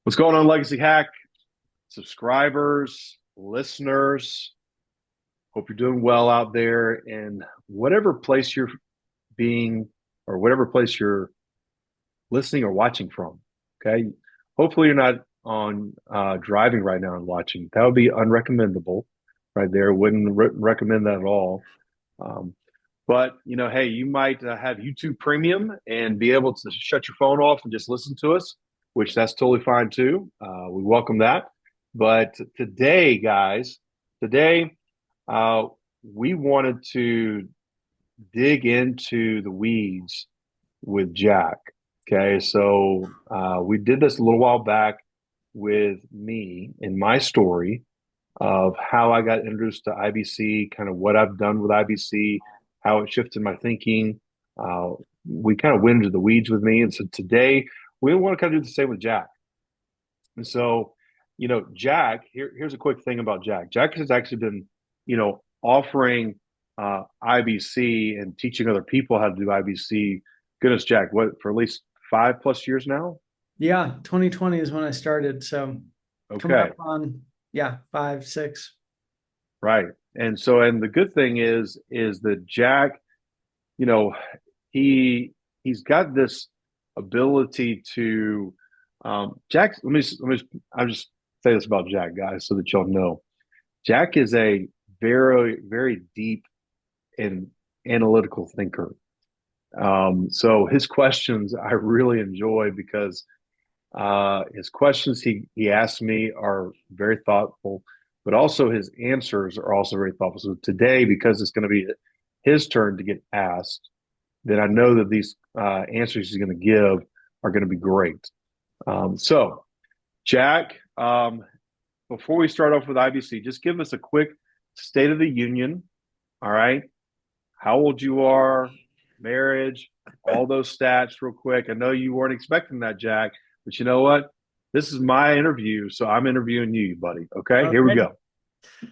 What's going on, Legacy Hack subscribers, listeners? Hope you're doing well out there in whatever place you're being or whatever place you're listening or watching from. Okay. Hopefully, you're not on driving right now and watching. That would be unrecommendable right there. Wouldn't recommend that at all. Um, but, hey, you might have YouTube Premium and be able to shut your phone off and just listen to us, which that's totally fine too. We welcome that. But today, guys, today uh, we wanted to dig into the weeds with Jack. Okay, so we did this a little while back with me and my story of how I got introduced to IBC, kind of what I've done with IBC, how it shifted my thinking. Uh, we kind of went into the weeds with me. And so today we want to kind of do the same with Jack. And so, Jack, here's a quick thing about Jack. Jack has actually been, offering IBC and teaching other people how to do IBC. Goodness, Jack, what, for at least 5+ years now? Yeah, 2020 is when I started. So coming Okay. up on, yeah, 5, 6. Right. And the good thing is that Jack, you know, he's got this ability to Jack. I'll just say this about Jack, guys, so that y'all know. Jack is a very, very deep and analytical thinker. So his questions I really enjoy because his questions he asks me are very thoughtful, but also his answers are also very thoughtful. So today, because it's going to be his turn to get asked, then I know that these answers he's going to give are going to be great. So, Jack, before we start off with IBC, just give us a quick State of the Union. All right, how old you are, marriage, all those stats, real quick. I know you weren't expecting that, Jack, but you know what? This is my interview, so I'm interviewing you, buddy. Okay, here we Okay. go.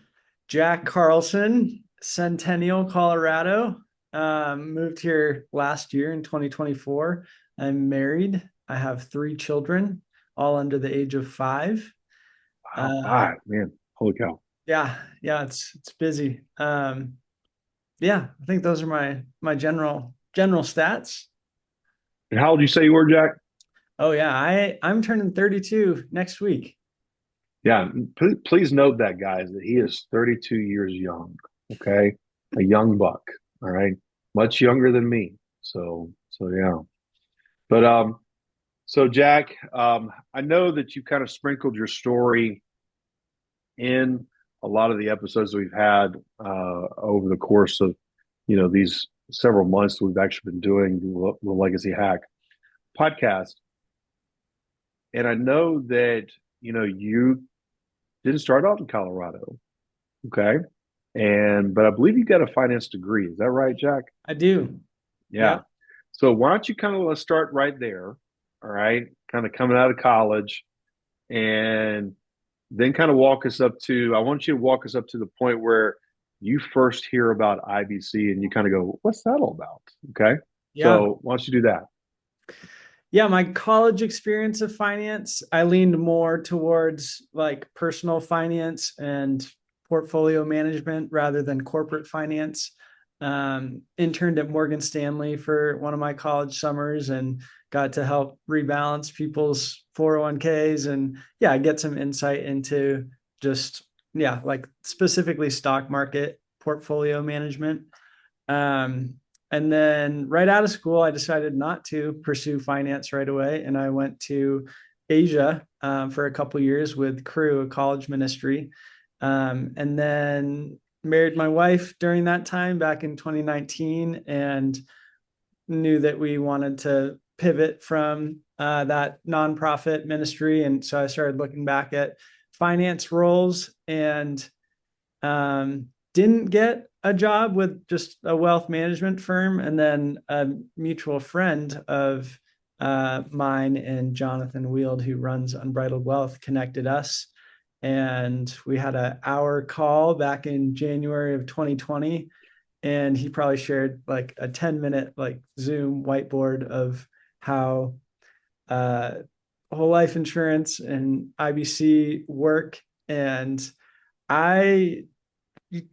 Jack Carlson, Centennial, Colorado. Moved here last year in 2024. I'm married. I have 3 children, all under the age of 5. Wow, Uh, five, man, holy cow! yeah, it's busy. Yeah, I think those are my general stats. And how old did you say you were, Jack? Oh yeah, I'm turning 32 next week. Yeah, please note that, guys, that he is 32 years young. Okay, a young buck. All right, much younger than me. So yeah. But so Jack, I know that you kind of sprinkled your story in a lot of the episodes we've had over the course of these several months we've actually been doing the Legacy Hack podcast. And I know that you didn't start out in Colorado. Okay. But I believe you got a finance degree. Is that right, Jack? I do. Yeah. Yep. So why don't you kind of let's start right there. All right. Kind of coming out of college and then kind of walk us up to, I want you to walk us up to the point where you first hear about IBC and you kind of go, what's that all about? Okay. Yeah. So why don't you do that? Yeah, my college experience of finance, I leaned more towards like personal finance and portfolio management rather than corporate finance. Interned at Morgan Stanley for one of my college summers and got to help rebalance people's 401ks and yeah, get some insight into just, yeah, like specifically stock market portfolio management. Um, and then right out of school, I decided not to pursue finance right away. And I went to Asia for a couple years with Crew, a college ministry. And then married my wife during that time back in 2019 and knew that we wanted to pivot from that nonprofit ministry. And so I started looking back at finance roles and didn't get a job with just a wealth management firm. And then a mutual friend of mine and Jonathan Wield, who runs Unbridled Wealth, connected us. And we had an hour call back in January of 2020. And he probably shared like a 10-minute like Zoom whiteboard of how uh, whole life insurance and IBC work. And I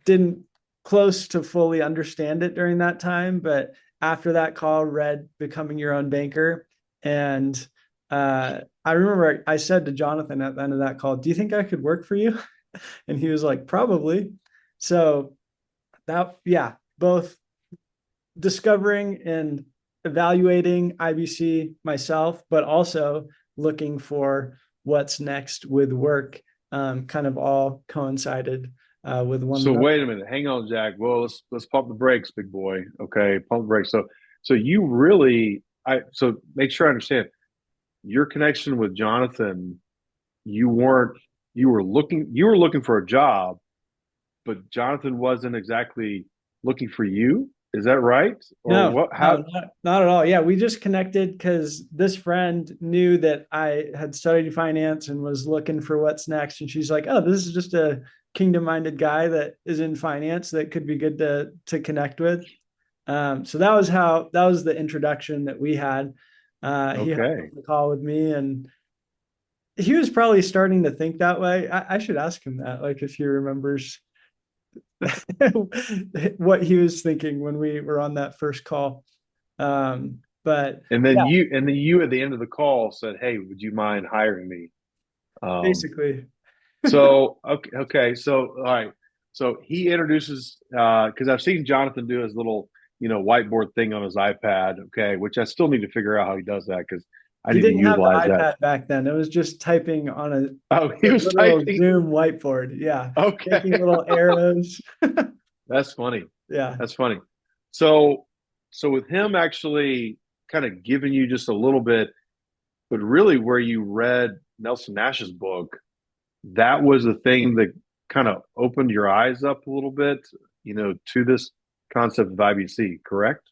didn't close to fully understand it during that time. But after that call, read Becoming Your Own Banker. And I remember I said to Jonathan at the end of that call, do you think I could work for you? And he was like, probably. So that, yeah, both discovering and evaluating IBC myself, but also looking for what's next with work, kind of all coincided with one So another. wait a minute, hang on, Jack. Well, let's pump the brakes, big boy. Okay, pump the brakes. So you really, so make sure I understand your connection with Jonathan. You weren't you were looking for a job, but Jonathan wasn't exactly looking for you. Is that right? Or No, what? no, How? not at all. Yeah, we just connected because this friend knew that I had studied finance and was looking for what's next. And she's like, "Oh, this is just a kingdom-minded guy that is in finance that could be good to connect with." So that was the introduction that we had. He hopped on Okay. the call with me, and he was probably starting to think that way. I should ask him that, like if he remembers what he was thinking when we were on that first call. But yeah, And then you at the end of the call said, "Hey, would you mind hiring me?" Um, basically. so okay, so all right, so he introduces because I've seen Jonathan do his little whiteboard thing on his iPad. Okay, which I still need to figure out how he does that because I He need to didn't have the utilize that. iPad back then. It was just typing on Oh, a he was literal typing. Zoom whiteboard. Yeah. Okay, Making little arrows. that's funny. Yeah. That's funny. So so with him actually kind of giving you just a little bit, but really where you read Nelson Nash's book, that was the thing that kind of opened your eyes up a little bit, to this concept of IBC, correct?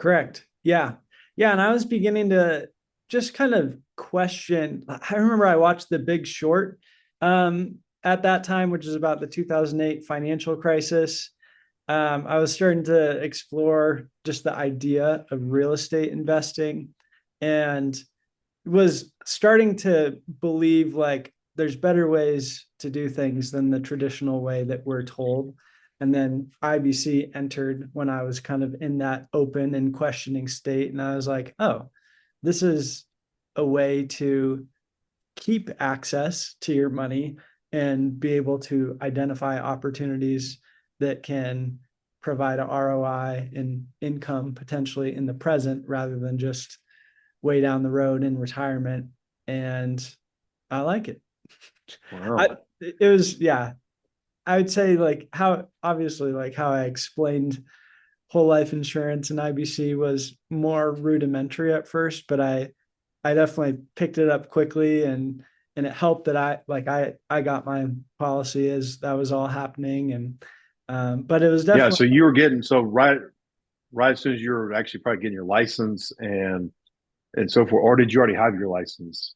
Correct. Yeah. Yeah. And I was beginning to just kind of question. I remember I watched The Big Short at that time, which is about the 2008 financial crisis. I was starting to explore just the idea of real estate investing and was starting to believe like there's better ways to do things than the traditional way that we're told. And then IBC entered when I was kind of in that open and questioning state. And I was like, oh, this is a way to keep access to your money and be able to identify opportunities that can provide a ROI and income potentially in the present rather than just way down the road in retirement. And I like it. I Wow. it was yeah, I would say like how obviously like how I explained whole life insurance and IBC was more rudimentary at first, but I definitely picked it up quickly and it helped that I got my policy as that was all happening and but it was Yeah, definitely so you were getting so right as soon as you were actually probably getting your license and so forth, or did you already have your license?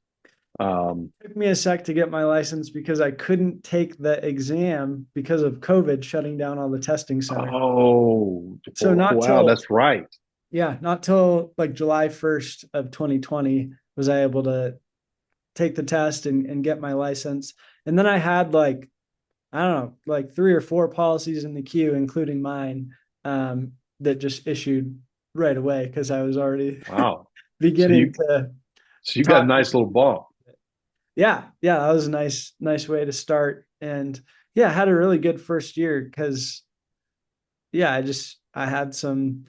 took me a sec to get my license because I couldn't take the exam because of COVID shutting down all the testing centers. Oh, So not wow, till that's right. yeah, not till like July 1st of 2020 was I able to take the test and get my license. And then I had like, I don't know, like three or four policies in the queue, including mine, that just issued right away because I was already Wow. So beginning you to so you got a talk. nice little bump. Yeah, yeah, that was a nice way to start. And yeah, I had a really good first year because yeah, I had some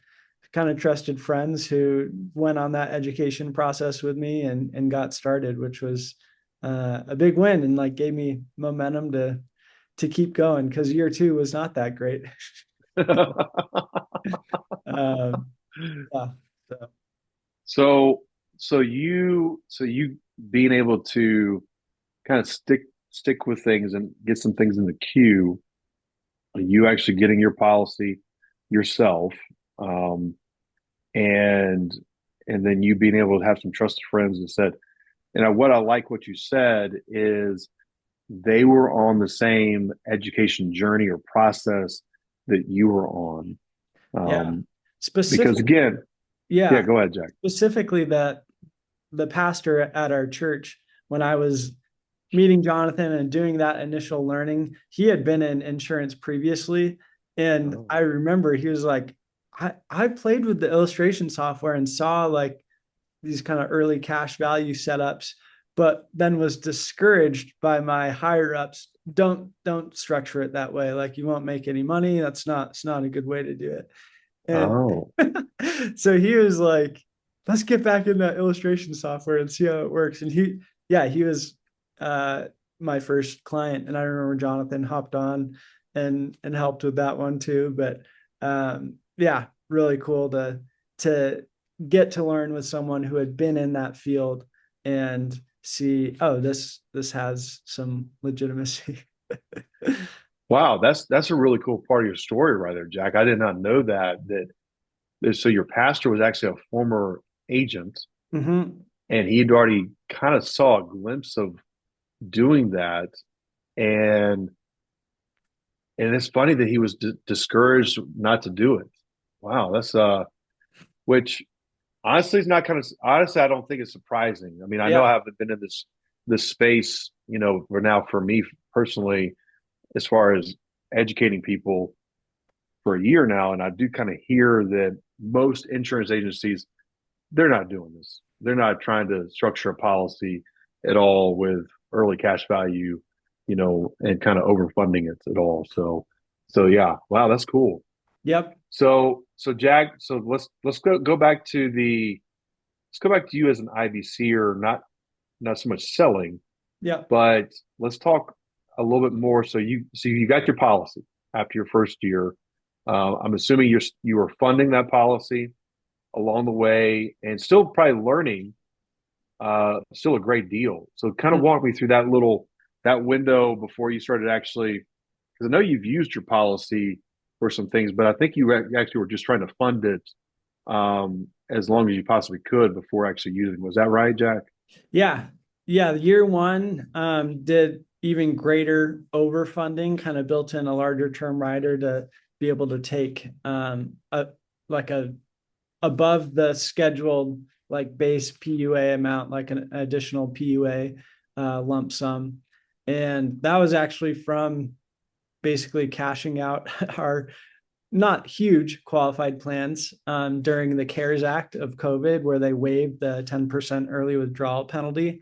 kind of trusted friends who went on that education process with me and got started, which was a big win and like gave me momentum to keep going because year two was not that great. um, yeah, so So so you being able to kind of stick with things and get some things in the queue, you actually getting your policy yourself, um, and and then you being able to have some trusted friends that said, what I like what you said is they were on the same education journey or process that you were on. yeah, Um, because specific again, yeah, yeah, go ahead, Jack. specifically that the pastor at our church, when I was meeting Jonathan and doing that initial learning, he had been in insurance previously. And Oh. I remember he was like, I played with the illustration software and saw like these kind of early cash value setups, but then was discouraged by my higher ups. Don't structure it that way. Like you won't make any money. It's not a good way to do it. Oh. And so he was like, let's get back in that illustration software and see how it works. And he was uh, my first client. And I remember Jonathan hopped on and helped with that one too. But yeah, really cool to get to learn with someone who had been in that field and see, oh, this has some legitimacy. Wow, that's a really cool part of your story right there, Jack. I did not know that so your pastor was actually a former agent Mm-hmm. and he'd already kind of saw a glimpse of doing that and and it's funny that he was discouraged not to do it. Wow, that's which honestly is not kind of honestly I don't think it's surprising. I mean, I know Yeah. I haven't been in this space, for now for me personally as far as educating people for a year now, and I do kind of hear that most insurance agencies they're not doing this. They're not trying to structure a policy at all with early cash value, and kind of overfunding it at all. So yeah, wow, that's cool. Yep. So Jack, so let's go back to let's go back to you as an IBC or not so much selling, Yep. but let's talk a little bit more. So you got your policy after your first year. I'm assuming you were funding that policy along the way and still probably learning still a great deal. So kind of Mm-hmm. walk me through that window before you started actually, because I know you've used your policy for some things, but I think you actually were just trying to fund it as long as you possibly could before actually using it. Was that right, Jack? Yeah. Yeah. Year one did even greater overfunding, kind of built in a larger term rider to be able to take like a above the scheduled like base PUA amount, like an additional PUA lump sum. And that was actually from basically cashing out our not huge qualified plans during the CARES Act of COVID, where they waived the 10% early withdrawal penalty.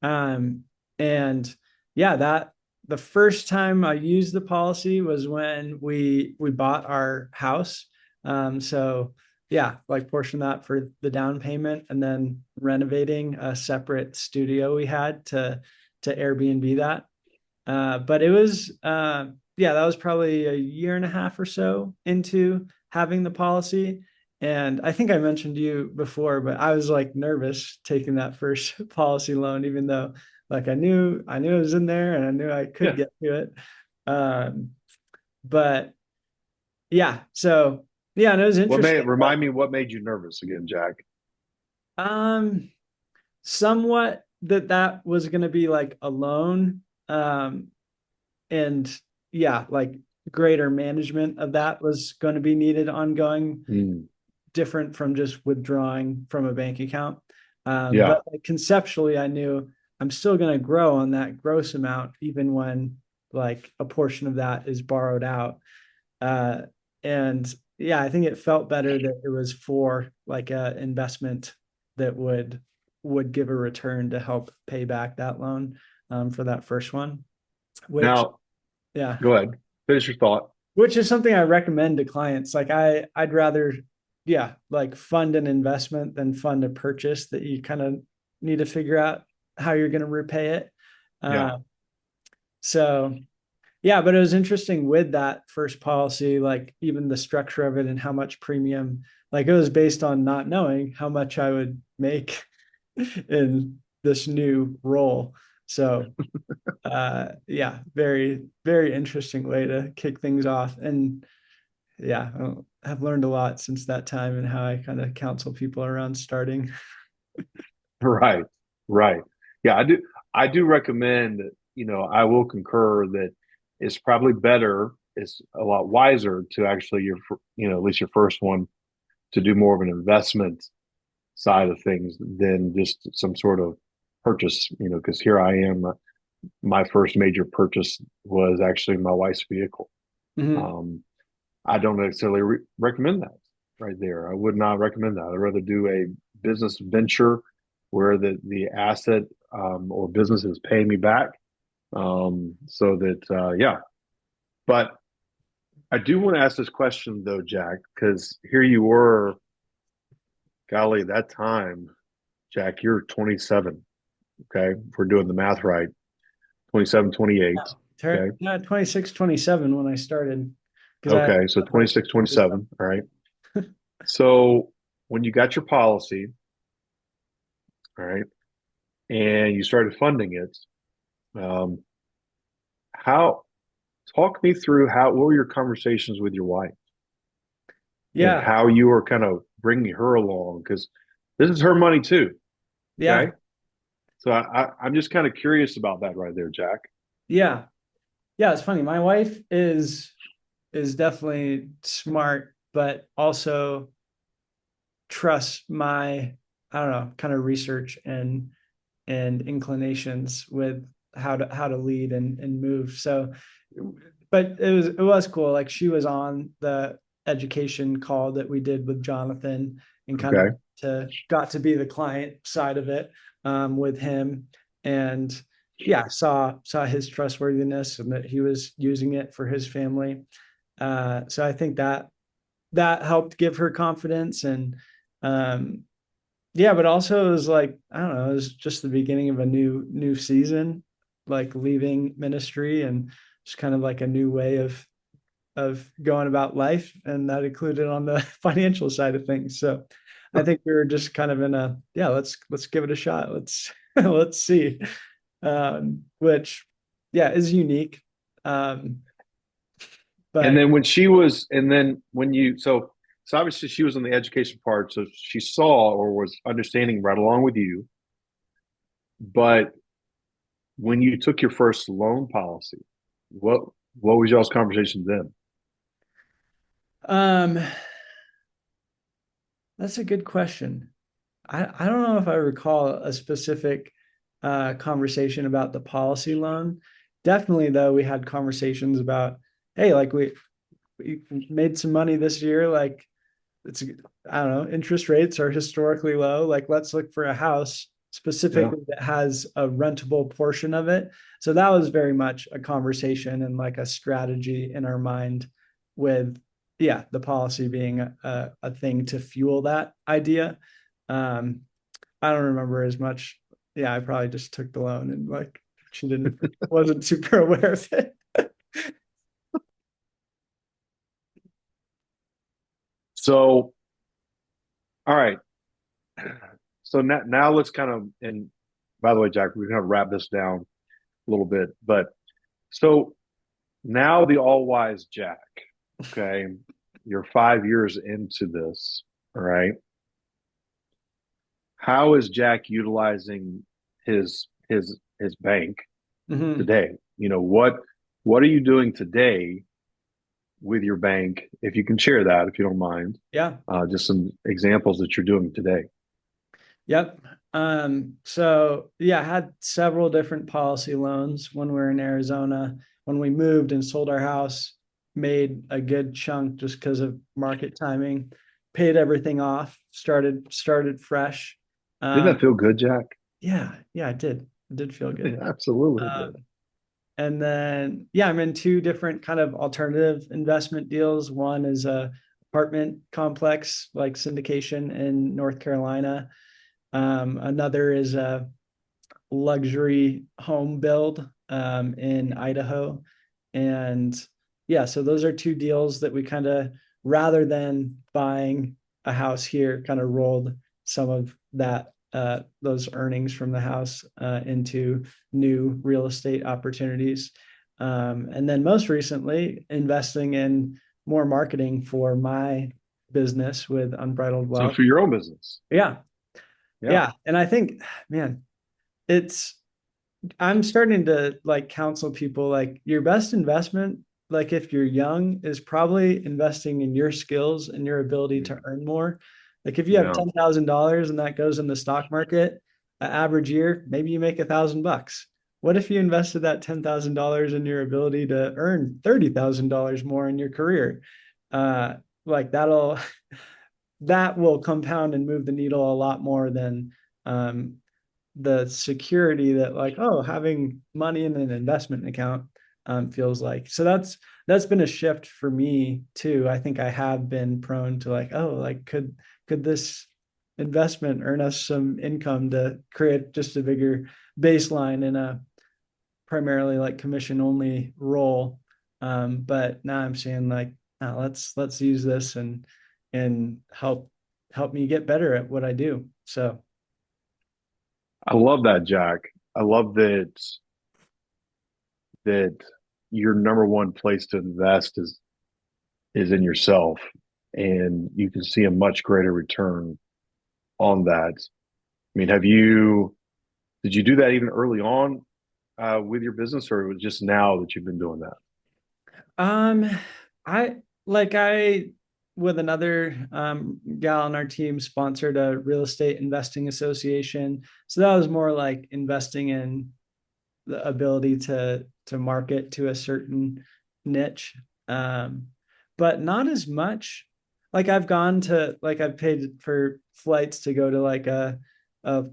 Um, and yeah, that the first time I used the policy was when we bought our house. So yeah, like portion that for the down payment and then renovating a separate studio we had to Airbnb that. But it was yeah, that was probably a year and a half or so into having the policy. And I think I mentioned to you before, but I was like nervous taking that first policy loan, even though like I knew it was in there and I knew I could Yeah. get to it. Um, but yeah, so yeah, and it was What made interesting. remind me what made you nervous again, Jack? Um, somewhat that was going to be like a loan. And yeah, like greater management of that was going to be needed ongoing, Mm, different from just withdrawing from a bank account. yeah. But like, conceptually, I knew I'm still going to grow on that gross amount, even when like a portion of that is borrowed out. Uh, and yeah, I think it felt better that it was for like a investment that would give a return to help pay back that loan for that first one, which Now, yeah, go ahead. Finish your thought. which is something I recommend to clients. Like I'd rather, yeah, like fund an investment than fund a purchase that you kind of need to figure out how you're going to repay it. Yeah. Uh, so yeah, but it was interesting with that first policy, like even the structure of it and how much premium, like it was based on not knowing how much I would make in this new role. So yeah, very very interesting way to kick things off. And yeah, I've learned a lot since that time and how I kind of counsel people around starting. Right. Right. Yeah, I do recommend, I will concur that it's probably better, it's a lot wiser to actually at least your first one to do more of an investment side of things than just some sort of purchase, because here I am. My first major purchase was actually my wife's vehicle. Mhm. Um, I don't necessarily recommend that right there. I would not recommend that. I'd rather do a business venture where the asset or business is paying me back. So that, yeah. But I do want to ask this question though, Jack, because here you were, golly, that time, Jack, you're 27. Okay. If we're doing the math right, 27, 28. Okay. Yeah, 26, 27 when I started because I Okay. So had like 26, this stuff. 27. All right. So when you got your policy, all right, and you started funding it, um, how, talk me through what were your conversations with your wife and Yeah, how you were kind of bringing her along? Because this is her money too. yeah, Okay. So I'm just kind of curious about that right there, Jack. yeah, yeah. It's funny. My wife is definitely smart, but also trusts my, I don't know, kind of research and inclinations with how to lead and move. So, but it was cool. Like she was on the education call that we did with Jonathan and kind of Okay. got to be the client side of it with him, and yeah, saw his trustworthiness and that he was using it for his family. So I think that helped give her confidence and um, yeah, but also it was like, I don't know, it was just the beginning of a new season, like leaving ministry and just kind of like a new way of going about life. And that included on the financial side of things. So I think we were just kind of in a, yeah, let's give it a shot. Let's let's see. Which yeah, is unique. Um, And but then when she was, and then when you, so obviously she was on the education part, so she saw or was understanding right along with you. But when you took your first loan policy, what what was y'all's conversation then? um that's a good question. I don't know if I recall a specific conversation about the policy loan. Definitely, though, we had conversations about, hey, like we made some money this year. Like it's, I don't know, interest rates are historically low. Like let's look for a house Yeah. specifically that has a rentable portion of it. So that was very much a conversation and like a strategy in our mind with, yeah, the policy being a thing to fuel that idea. Um, I don't remember as much. Yeah, I probably just took the loan and like she didn't wasn't super aware of it. So, all right. So now let's kind of, and by the way, Jack, we're going to wrap this down a little bit. But so now the all wise Jack, okay, you're 5 years into this. All right. How is Jack utilizing his bank Mhm. today? What are you doing today with your bank? If you can share that, if you don't mind, Yeah. just some examples that you're doing today. Yep. So yeah, I had several different policy loans when we were in Arizona. When we moved and sold our house, made a good chunk just because of market timing, paid everything off, started fresh. Didn't Um, that feel good, Jack? yeah, yeah, it did. It did feel good. Absolutely Um, did. and then yeah, I'm in two different kind of alternative investment deals. One is a apartment complex like syndication in North Carolina. Another is a luxury home build in Idaho. And yeah, so those are two deals that we kind of, rather than buying a house here, kind of rolled some of that, those earnings from the house into new real estate opportunities. And then most recently, investing in more marketing for my business with Unbridled So Wealth. for your own business. Yeah. Yeah. Yeah. And I think, man, it's I'm starting to like counsel people like your best investment, like if you're young, is probably investing in your skills and your ability to earn more Like if you have Yeah. $10,000 and that goes in the stock market, an average year, maybe you make $1,000. What if you invested that $10,000 in your ability to earn $30,000 more in your career? Uh, like that will compound and move the needle a lot more than um, the security that like, oh, having money in an investment account feels like. So that's been a shift for me too. I think I have been prone to like, oh, like could this investment earn us some income to create just a bigger baseline in a primarily like commission only role. But now I'm saying like, let's use this and help me get better at what I do. So I love that, Jack. I love that your number one place to invest is in yourself, and you can see a much greater return on that. I mean, did you do that even early on with your business, or it was just now that you've been doing that? Um, I I with another gal on our team sponsored a real estate investing association. So that was more like investing in the ability to market to a certain niche. Um, but not as much. Like I've paid for flights to go to like a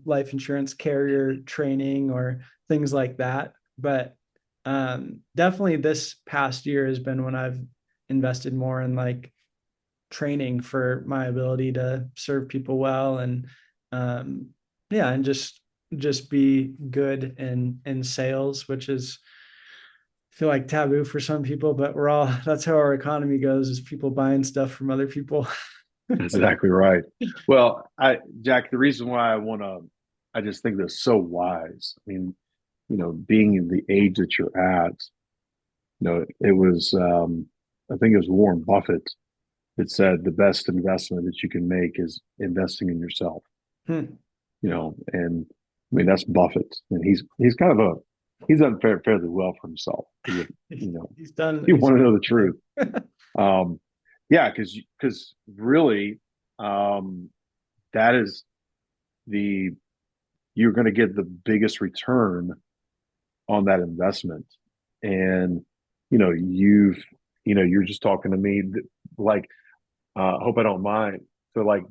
life insurance carrier training or things like that. But definitely this past year has been when I've invested more in like training for my ability to serve people well and um, yeah, and just be good in sales, which is I feel like taboo for some people, but we're all that's how our economy goes is people buying stuff from other people. Exactly right. Well, Jack, the reason why I just think that's so wise. I mean, being in the age that you're at, it was, I think it was Warren Buffett that said the best investment that you can make is investing in yourself. Hmm. And I mean that's Buffett, and he's kind of he's done fairly well for himself. he's, You know, he's done if you he's want to know the truth, um, yeah, because really, um, that is the you're going to get the biggest return on that investment, and you're just talking to me like hope I don't mind. So like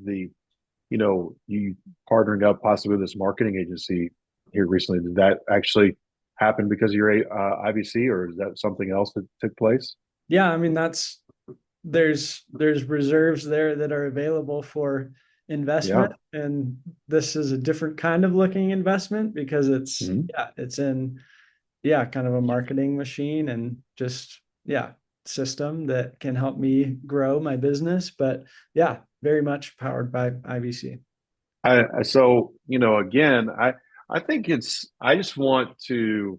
you partnering up possibly with this marketing agency here recently, did that actually happen because of your IBC, or is that something else that took place? yeah, I mean that's there's reserves there that are available for Yeah. investment and this is a different kind of looking investment because Mm-hmm. it's in kind of a marketing machine and just system that can help me grow my business. But yeah, very much powered by IBC. So again, I think I just want to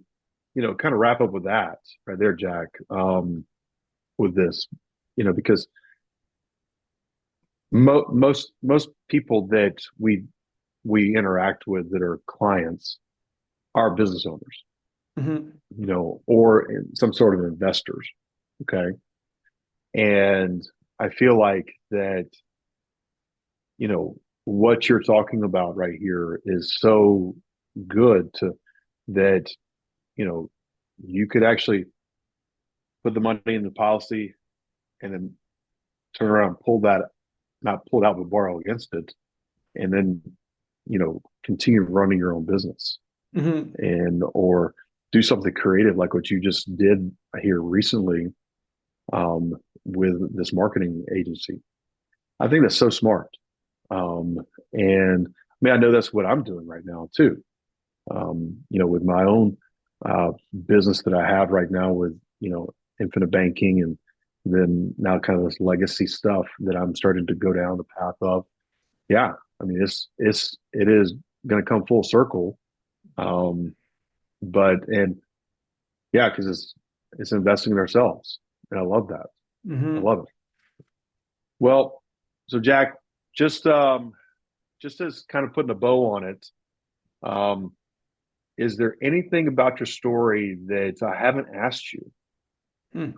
kind of wrap up with that right there, Jack. With this, because most people that we interact with that are clients are business owners, Mm-hmm. or some sort of investors. Okay. And I feel like that, what you're talking about right here is so good that, you know, you could actually put the money in the policy and then turn around and not pull it out, but borrow against it. And then, continue running your own business Mm-hmm. or do something creative like what you just did here recently um, with this marketing agency. I think that's so smart. Um, and I mean, I know that's what I'm doing right now too. With my own business that I have right now with, infinite banking and then now kind of this legacy stuff that I'm starting to go down the path of. Yeah. I mean, it is going to come full circle. Um, and yeah, because it's investing in ourselves. And I love that. I Mm-hmm. love it. Well, so Jack, just just as kind of putting a bow on it, um, is there anything about your story that I haven't asked you Hmm.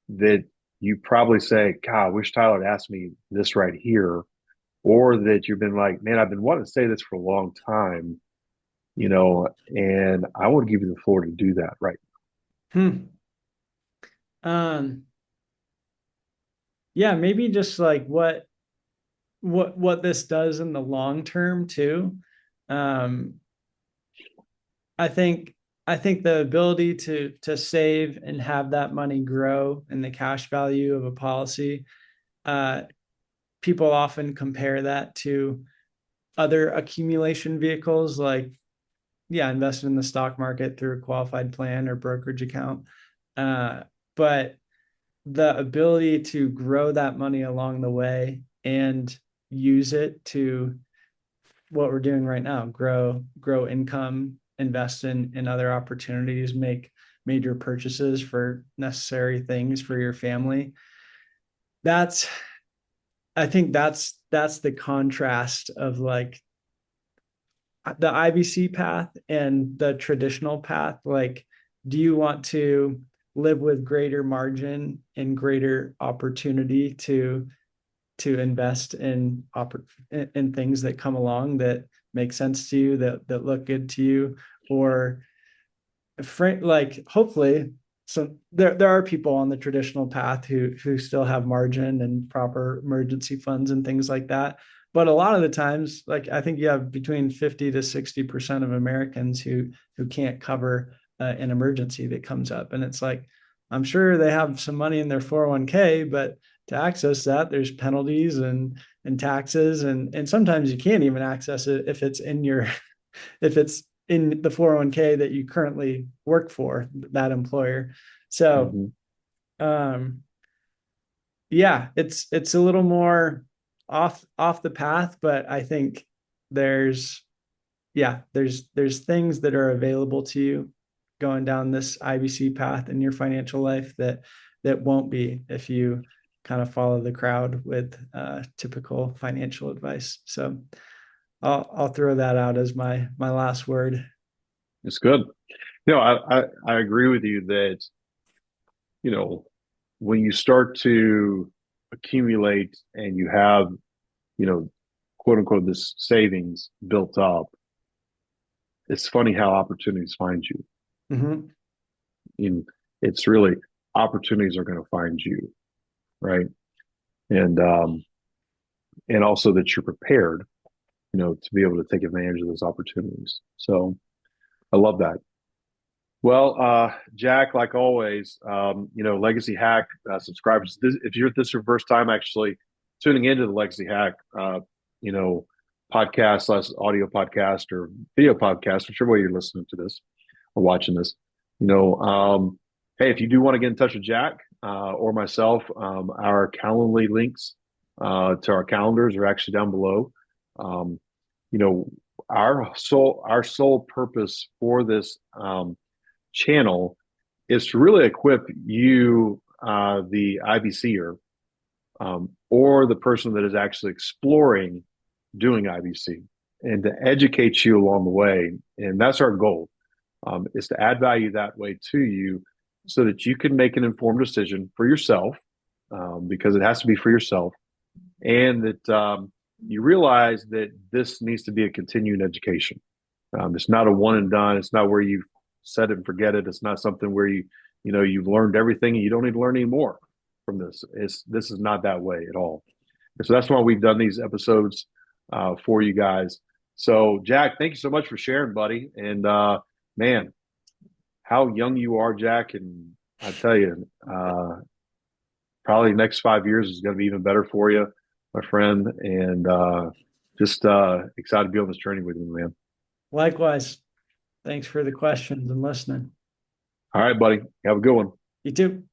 that you probably say, God, I wish Tyler had asked me this right here, or that you've been like, man, I've been wanting to say this for a long time, and I want to give you the floor to do that right. Hmm. Um, yeah, maybe just like what this does in the long term too. Um, I think I think the ability to save and have that money grow and the cash value of a policy, uh, people often compare that to other accumulation vehicles like yeah, invest in the stock market through a qualified plan or brokerage account. But the ability to grow that money along the way and use it to what we're doing right now, grow income, invest in other opportunities, make major purchases for necessary things for your family. That's I think that's the contrast of like the IBC path and the traditional path. Like, do you want to live with greater margin and greater opportunity to invest in things that come along that make sense to you, that look good to you, or like hopefully so there are people on the traditional path who still have margin and proper emergency funds and things like that. But a lot of the times, like I think you have between 50 to 60% of Americans who can't cover an emergency that comes up. And it's like, I'm sure they have some money in their 401k, but to access that, there's penalties and taxes, and sometimes you can't even access it if it's in your if it's in the 401k that you currently work for that employer. So Mhm. um yeah, it's a little more off the path, but I think there's there's things that are available to you going down this IBC path in your financial life that won't be if you kind of follow the crowd with typical financial advice. So I'll throw that out as my last word. It's good. I agree with you that, you know, when you start to accumulate and you have, you know, quote unquote, this savings built up, it's funny how opportunities find you. Mm-hmm. In It's really opportunities are going to find you, right? And and also that you're prepared, to be able to take advantage of those opportunities. So I love that. Well, Jack, like always, Legacy Hack subscribers. If this is your first time actually tuning into the Legacy Hack, you know, podcast slash audio podcast or video podcast, whichever way you're listening to this or watching this, you know, hey, if you do want to get in touch with Jack or myself, our Calendly links to our calendars are actually down below. Um, you know, our sole purpose for this. Channel is to really equip you, the IBCer, or the person that is actually exploring doing IBC, and to educate you along the way. And that's our goal, is to add value that way to you so that you can make an informed decision for yourself, because it has to be for yourself, and that you realize that this needs to be a continuing education. It's not a one and done. It's not where you set it and forget it. It's not something where you've learned everything and you don't need to learn any more from this. This is not that way at all. And so that's why we've done these episodes for you guys. So Jack, thank you so much for sharing, buddy. And man, how young you are, Jack. And I tell you, probably the next 5 years is going to be even better for you, my friend. And just excited to be on this journey with you, man. Likewise. Thanks for the questions and listening. All right, buddy. Have a good one. You too.